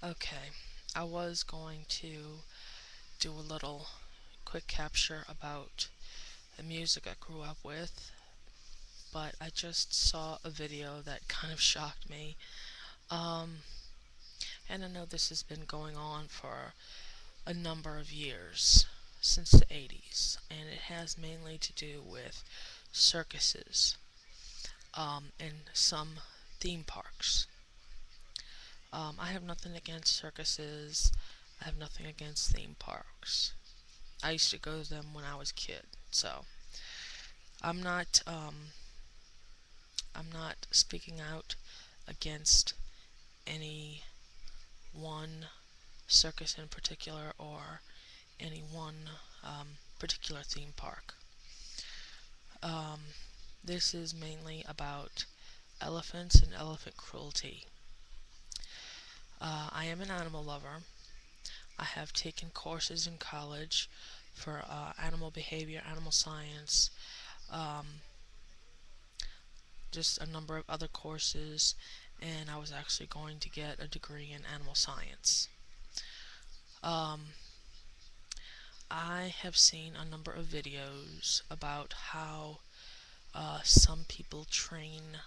Okay, I was going to do a little quick capture about the music I grew up with, but I just saw a video that kind of shocked me. Um, and I know this has been going on for a number of years, since the 80s, and it has mainly to do with circuses and some theme parks. I have nothing against circuses. I have nothing against theme parks. I used to go to them when I was a kid, so I'm not um, I'm not speaking out against any one circus in particular or any one particular theme park. Um, this is mainly about elephants and elephant cruelty. I am an animal lover. I have taken courses in college for animal behavior, animal science, um, just a number of other courses, and I was actually going to get a degree in animal science. Um, I have seen a number of videos about how some people train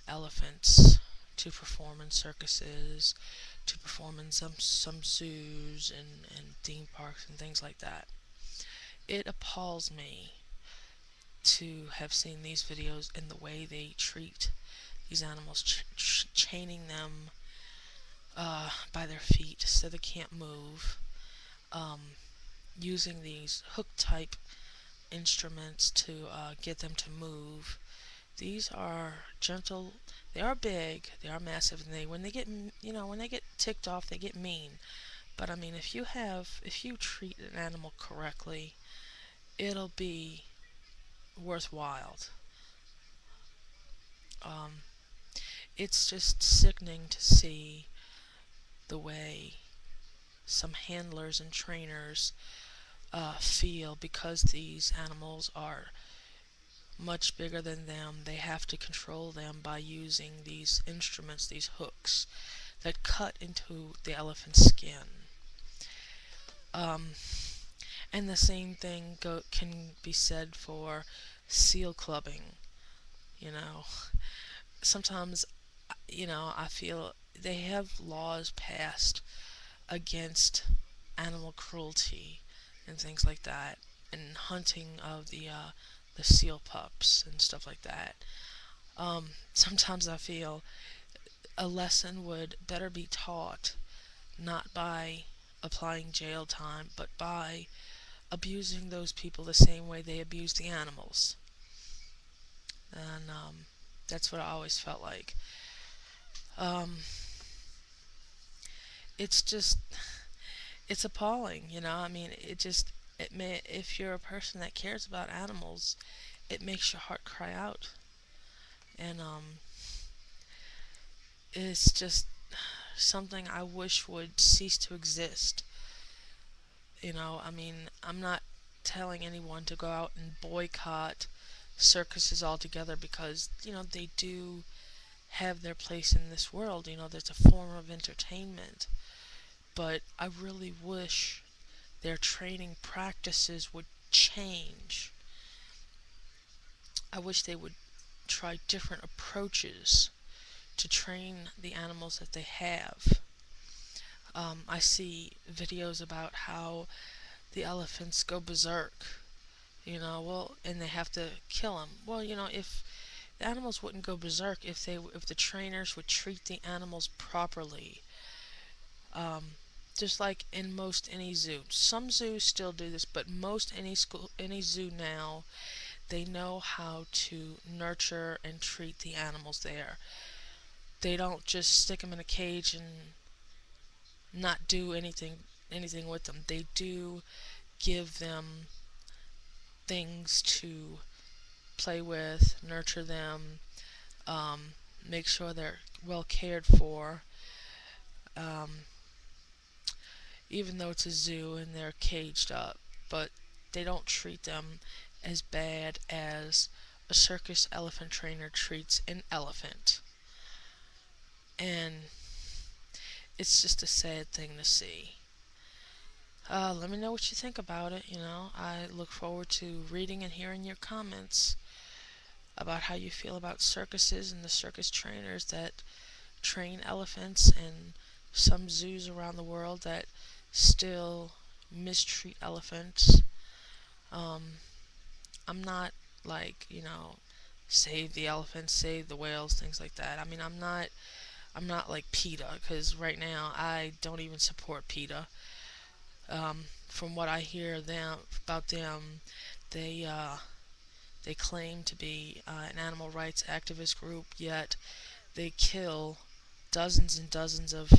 elephants to perform in circuses, to perform in some zoos and theme parks and things like that. It appalls me to have seen these videos and the way they treat these animals, chaining them by their feet so they can't move, um, using these hook type instruments to get them to move. These are gentle. They are big. They are massive, and when they get when they get ticked off, they get mean. But I mean, if you treat an animal correctly, it'll be worthwhile. Um, it's just sickening to see the way some handlers and trainers feel because these animals are much bigger than them. They have to control them by using these instruments, these hooks that cut into the elephant's skin. Um, and the same thing can be said for seal clubbing. You know, sometimes, I feel they have laws passed against animal cruelty and things like that, and hunting of the seal pups and stuff like that. Sometimes I feel a lesson would better be taught not by applying jail time, but by abusing those people the same way they abuse the animals. And that's what I always felt like. Um, it's just, it's appalling, I mean, if you're a person that cares about animals, it makes your heart cry out. And it's just something I wish would cease to exist. I mean, I'm not telling anyone to go out and boycott circuses altogether because, they do have their place in this world. There's a form of entertainment. But I really wish their training practices would change. I wish they would try different approaches to train the animals that they have. I see videos about how the elephants go berserk, and they have to kill them. Well, if the animals wouldn't go berserk if the trainers would treat the animals properly. Just like in most any zoo. Some zoos still do this, but most any zoo now, they know how to nurture and treat the animals there. They don't just stick them in a cage and not do anything with them. They do give them things to play with, nurture them, um, make sure they're well cared for. Um, Even though it's a zoo and they're caged up, but they don't treat them as bad as a circus elephant trainer treats an elephant. And it's just a sad thing to see. Let me know what you think about it. I look forward to reading and hearing your comments about how you feel about circuses and the circus trainers that train elephants, and some zoos around the world that still mistreat elephants. Um, I'm not like, save the elephants, save the whales, things like that. I mean, I'm not like PETA, because right now I don't even support PETA. From what I hear about them, they they claim to be an animal rights activist group, yet they kill dozens and dozens of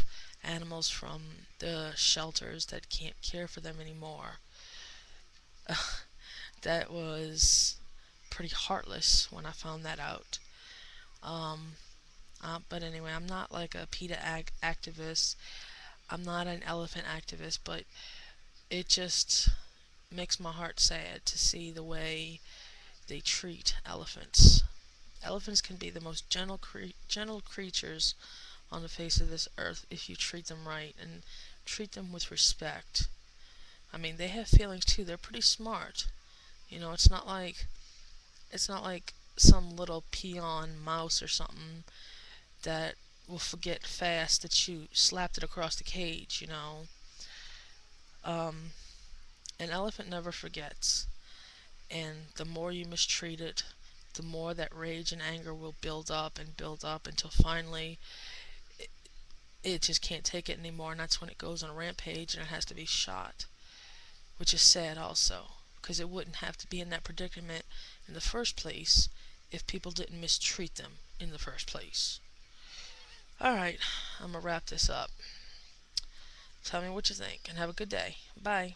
animals from the shelters that can't care for them anymore. That was pretty heartless when I found that out. Um, but anyway, I'm not like a PETA activist. I'm not an elephant activist, but it just makes my heart sad to see the way they treat elephants. Elephants can be the most gentle creatures on the face of this earth if you treat them right and treat them with respect. I mean, they have feelings too. They're pretty smart. It's not like some little peon mouse or something that will forget fast that you slapped it across the cage. Um, an elephant never forgets, and the more you mistreat it, the more that rage and anger will build up and build up until finally it, it just can't take it anymore, and that's when it goes on a rampage and it has to be shot, which is sad also, because it wouldn't have to be in that predicament in the first place if people didn't mistreat them in the first place. Alright, I'm gonna wrap this up. Tell me what you think and have a good day. Bye.